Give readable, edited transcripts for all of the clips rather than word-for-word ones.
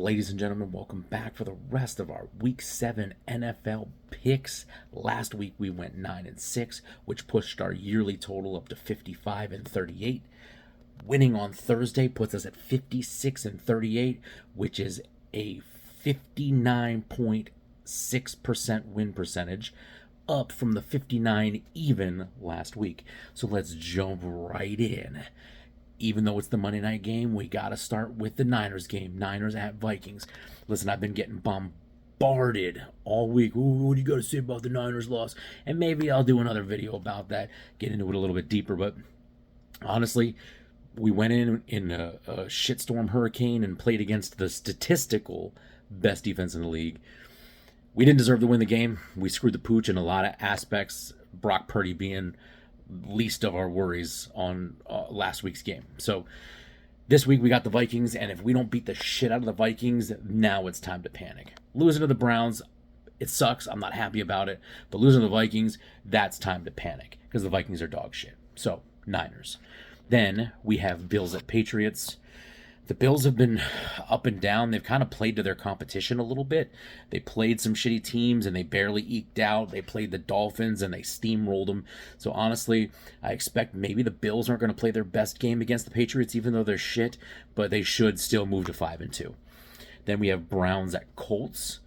Ladies and gentlemen, welcome back for the rest of our Week 7 NFL picks. Last week we went 9-6, which pushed our yearly total up to 55-38. Winning on Thursday puts us at 56-38, which is a 59.6% win percentage, up from the 59 even last week. So let's jump right in. Even though it's the Monday night game, we got to start with the Niners game. Niners at Vikings. Listen, I've been getting bombarded all week. Ooh, what do you got to say about the Niners loss? And maybe I'll do another video about that, get into it a little bit deeper. But honestly, we went in a shitstorm hurricane and played against the statistical best defense in the league. We didn't deserve to win the game. We screwed the pooch in a lot of aspects, Brock Purdy being least of our worries on last week's game. So this week we got the Vikings, and if we don't beat the shit out of the Vikings, now it's time to panic. Losing to the Browns, it sucks. I'm not happy about it. But losing to the Vikings, that's time to panic because the Vikings are dog shit. So, Niners. Then we have Bills at Patriots. The Bills have been up and down. They've kind of played to their competition a little bit. They played some shitty teams and they barely eked out. They played the Dolphins and they steamrolled them. So honestly, I expect maybe the Bills aren't going to play their best game against the Patriots, even though they're shit, but they should still move to 5-2. Then we have Browns at Colts.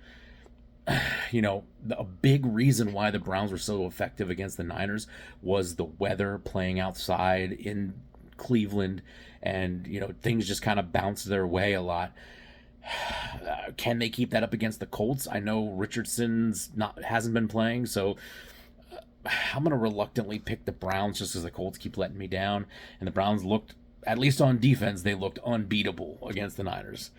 You know, a big reason why the Browns were so effective against the Niners was the weather, playing outside in Cleveland, and you know, things just kind of bounced their way a lot. Can they keep that up against the Colts? I know Richardson's hasn't been playing, so I'm gonna reluctantly pick the Browns just because the Colts keep letting me down, and the Browns looked, at least on defense, they looked unbeatable against the Niners.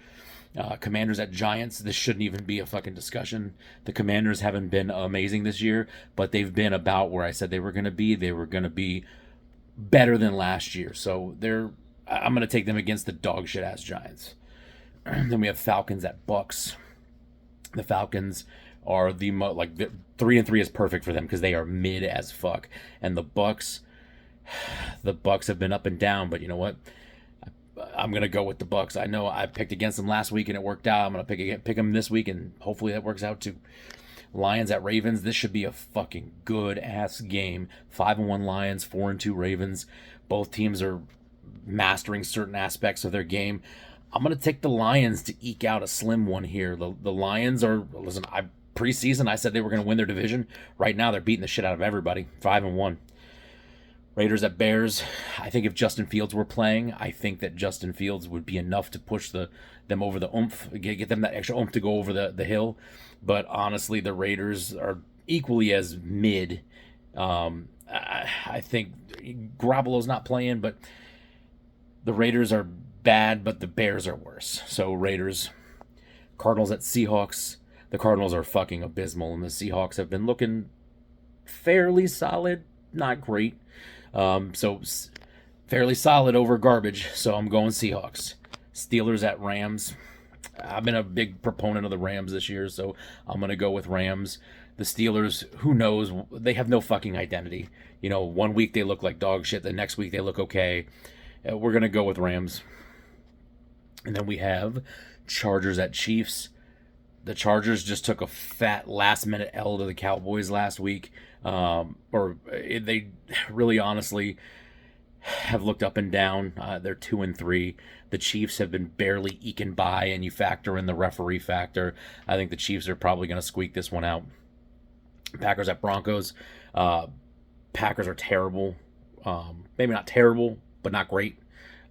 Commanders at Giants, this shouldn't even be a fucking discussion. The Commanders haven't been amazing this year, but they've been about where I said they were going to be. They were going to be better than last year. So I'm going to take them against the dog shit ass Giants. Then we have Falcons at Bucks. The Falcons are the 3-3 is perfect for them because they are mid as fuck. And the Bucks have been up and down, but you know what? I'm going to go with the Bucks. I know I picked against them last week and it worked out. I'm going to pick them this week and hopefully that works out too. Lions at Ravens. This should be a fucking good ass game. 5-1 Lions, 4-2 Ravens. Both teams are mastering certain aspects of their game. I'm going to take the Lions to eke out a slim one here. The Lions are, listen, preseason I said they were going to win their division. Right now they're beating the shit out of everybody. 5-1. Raiders at Bears. I think if Justin Fields were playing, I think that Justin Fields would be enough to push them over the oomph, get them that extra oomph to go over the hill. But honestly, the Raiders are equally as mid. I think Garoppolo's not playing, but the Raiders are bad, but the Bears are worse. So Raiders. Cardinals at Seahawks. The Cardinals are fucking abysmal, and the Seahawks have been looking fairly solid, not great. So fairly solid over garbage. So I'm going Seahawks. Steelers at Rams. I've been a big proponent of the Rams this year, so I'm going to go with Rams. The Steelers, who knows? They have no fucking identity. You know, one week they look like dog shit. The next week they look okay. We're going to go with Rams. And then we have Chargers at Chiefs. The Chargers just took a fat last-minute L to the Cowboys last week. They really honestly have looked up and down. They're 2-3. The Chiefs have been barely eking by, and you factor in the referee factor. I think the Chiefs are probably going to squeak this one out. Packers at Broncos. Packers are terrible. Maybe not terrible, but not great.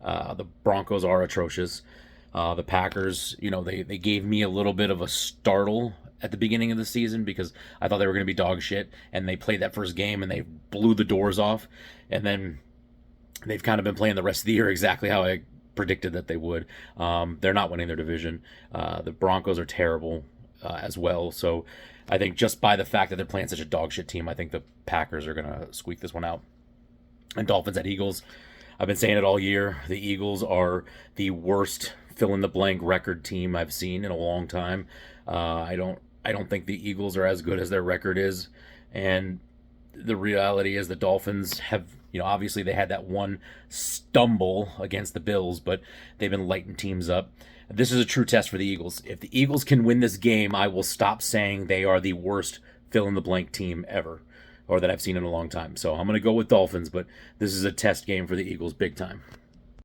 The Broncos are atrocious. The Packers, you know, they gave me a little bit of a startle at the beginning of the season because I thought they were going to be dog shit, and they played that first game and they blew the doors off, and then they've kind of been playing the rest of the year exactly how I predicted that they would. They're not winning their division. The Broncos are terrible as well, so I think just by the fact that they're playing such a dog shit team, I think the Packers are going to squeak this one out. And Dolphins at Eagles. I've been saying it all year. The Eagles are the worst fill-in-the-blank record team I've seen in a long time. I don't think the Eagles are as good as their record is. And the reality is the Dolphins have, you know, obviously they had that one stumble against the Bills, but they've been lighting teams up. This is a true test for the Eagles. If the Eagles can win this game, I will stop saying they are the worst fill-in-the-blank team ever, or that I've seen in a long time. So I'm going to go with Dolphins, but this is a test game for the Eagles big time.